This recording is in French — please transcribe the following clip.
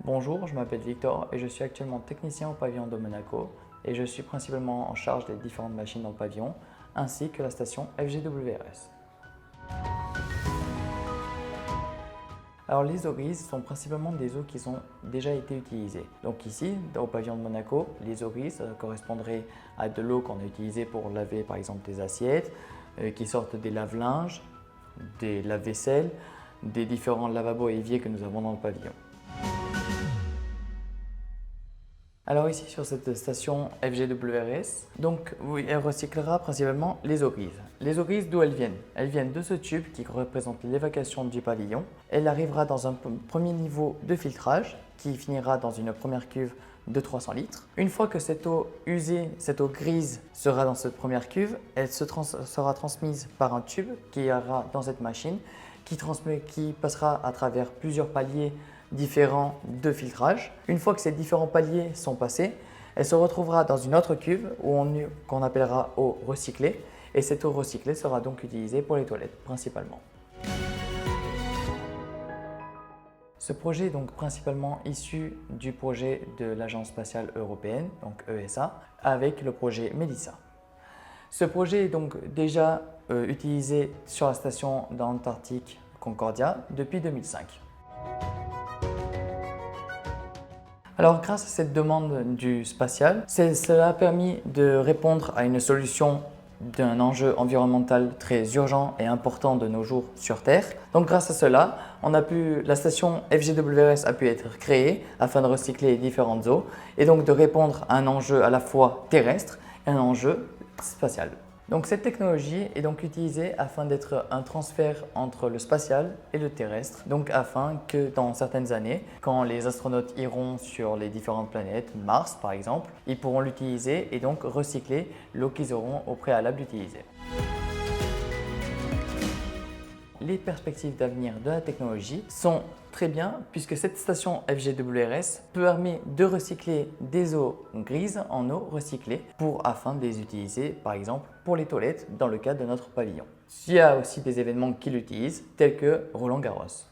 Bonjour, je m'appelle Victor et je suis actuellement technicien au pavillon de Monaco et je suis principalement en charge des différentes machines dans le pavillon ainsi que la station FGWRS. Alors les eaux grises sont principalement des eaux qui ont déjà été utilisées. Donc ici, au pavillon de Monaco, les eaux grises correspondraient à de l'eau qu'on a utilisée pour laver par exemple des assiettes, qui sortent des lave-linges, des lave-vaisselle, des différents lavabos et éviers que nous avons dans le pavillon. Alors ici sur cette station FGWRS, donc oui, elle recyclera principalement les eaux grises. Les eaux grises, d'où elles viennent? Elles viennent de ce tube qui représente l'évacuation du pavillon. Elle arrivera dans un premier niveau de filtrage qui finira dans une première cuve de 300 litres. Une fois que cette eau usée, cette eau grise sera dans cette première cuve, elle sera transmise par un tube qui ira dans cette machine qui passera à travers plusieurs paliers différents de filtrage. Une fois que ces différents paliers sont passés, elle se retrouvera dans une autre cuve qu'on appellera eau recyclée et cette eau recyclée sera donc utilisée pour les toilettes principalement. Ce projet est donc principalement issu du projet de l'Agence spatiale européenne, donc ESA, avec le projet MEDISA. Ce projet est donc déjà utilisé sur la station d'Antarctique Concordia depuis 2005. Alors grâce à cette demande du spatial, cela a permis de répondre à une solution d'un enjeu environnemental très urgent et important de nos jours sur Terre. Donc grâce à cela, la station FGWRS a pu être créée afin de recycler les différentes eaux et donc de répondre à un enjeu à la fois terrestre et un enjeu spatial. Donc cette technologie est donc utilisée afin d'être un transfert entre le spatial et le terrestre, donc afin que dans certaines années, quand les astronautes iront sur les différentes planètes, Mars par exemple, ils pourront l'utiliser et donc recycler l'eau qu'ils auront au préalable utilisée. Les perspectives d'avenir de la technologie sont très bien puisque cette station FGWRS permet de recycler des eaux grises en eau recyclée afin de les utiliser par exemple pour les toilettes dans le cadre de notre pavillon. Il y a aussi des événements qui l'utilisent tels que Roland Garros.